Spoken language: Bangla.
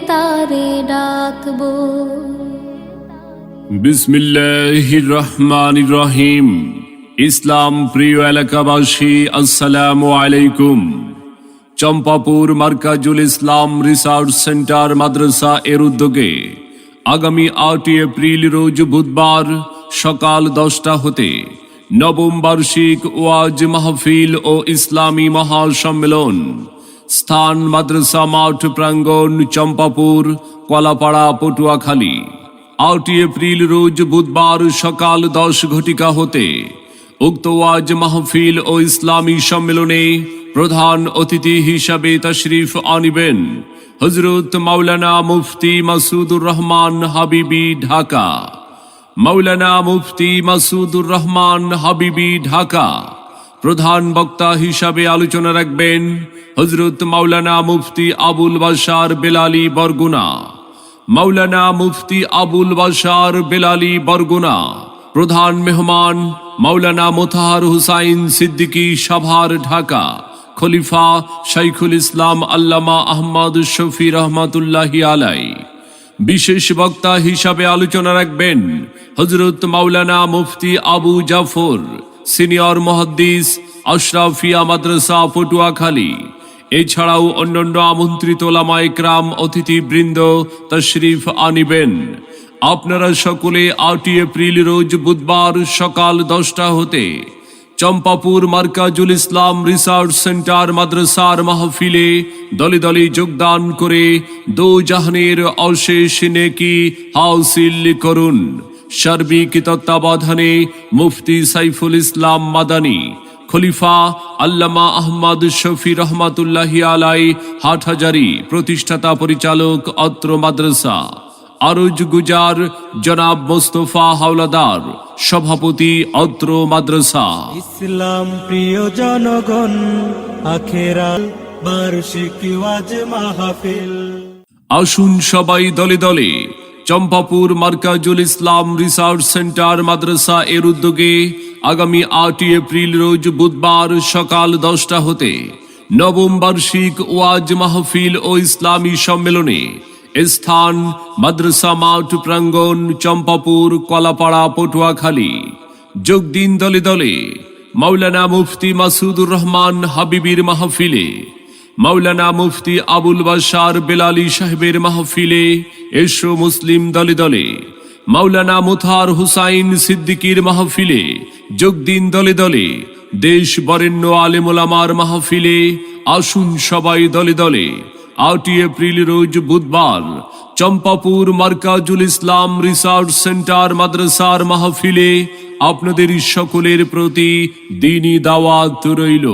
তারে ডাকবো। বিসমিল্লাহির রহমানির রহিম। ইসলাম প্রিয় এলাকাবাসী, আসসালামু আলাইকুম। চম্পাপুর মার্কাজুল ইসলাম রিসার্চ সেন্টার মাদ্রাসা এর উদ্যোগে আগামী 8 এপ্রিল রোজ বুধবার সকাল 10টা হতে নবম বার্ষিক ওয়াজ মাহফিল ও ইসলামী মহাসম্মেলন, স্থান মাদ্রাসা মাঠ প্রাঙ্গণ, চম্পাপুর, কলাপাড়া, পটুয়াখালী। 8 এপ্রিল রোজ বুধবার সকাল 10 ঘটিকা হতে উক্ত ওয়াজ মাহফিল ও ইসলামী সম্মেলনে প্রধান অতিথি হিসাবে তশরিফ আনিবেন হযরত মাওলানা মুফতি মাসুদুর রহমান হাবিবি, ঢাকা। মাওলানা মুফতি মাসুদুর রহমান হাবিবি, ঢাকা। প্রধান বক্তা হিসাবে আলোচনা রাখবেন হযরত মাওলানা মুফতি আবুল বাশার বেলালী, বরগুনা। মাওলানা মুফতি আবুল বাশার বেলালী, বরগুনা। প্রধান মেহমান মাওলানা মোতাহার হুসাইন সিদ্দিকী, সাভার, ঢাকা। খলিফা শাইখুল ইসলাম আল্লামা আহমদ শফি রহমাতুল্লাহি আলাই। বিশেষ বক্তা হিসাবে আলোচনা রাখবেন হযরত মাওলানা মুফতি আবু জাফর, সিনিয়র মুহাদ্দিস, আশরাফিয়া মাদ্রাসা, পটুয়াখালী। এছাড়াও অন্যান্য আমন্ত্রিত ওলামায়ে কেরাম, অতিথিবৃন্দ তশরিফ আনিবেন। আপনারা সকলে 8 এপ্রিল রোজ বুধবার সকাল 10টা হতে চম্পাপুর মার্কাজুল ইসলাম রিসার্চ সেন্টার মাদ্রাসার মাহফিলে দলে দলে যোগদান করে দো জাহানের অশেষ নেকি হাসিল করুন। সার্বিক তত্ত্বাবধানে মুফতি সাইফুল ইসলাম মাদানী, খলিফা আল্লামা আহমদ শফি রহমাতুল্লাহি আলাই, হাটহাজারী। প্রতিষ্ঠাতা পরিচালক অত্র মাদ্রাসা। আরজ গুজার জনাব মোস্তফা হাওলাদার, সভাপতি অত্র মাদ্রাসা। ইসলাম প্রিয় জনগণ, আখেরাল বার্ষিক ওয়াজ মাহফিল। আসুন সবাই দলে দলে চম্পাপুর মার্কাজুল ইসলাম রিসার্চ সেন্টার মাদ্রাসা এর উদ্যোগে আগামী 8 এপ্রিল রোজ বুধবার সকাল 10টা হতে নবম বার্ষিক ওয়াজ মাহফিল ও ইসলামী সম্মেলনে, স্থান মাদ্রাসা মাঠ প্রাঙ্গণ, চম্পাপুর, কলাপাড়া, পটুয়াখালী। যোগ দিন দলে দলে মাওলানা মুফতি মাসুদুর রহমান হাবিবির মাহফিলে, মাওলানা মুফতি আবুল বাশার বেলালী সাহেবের মাহফিলে। এসো মুসলিম দলে দলে মাওলানা মোতাহার হুসাইন সিদ্দিকীর মাহফিলে যোগ দিন দলে দলে। দেশ বরেণ্য আলেম ওলামার মাহফিলে আসুন সবাই দলে দলে। 8 এপ্রিল রোজ বুধবার চম্পাপুর মার্কাজুল ইসলাম রিসার্চ সেন্টার মাদ্রাসার মাহফিলে আপনাদের সকলের প্রতি দ্বীনি দাওয়াত রইল।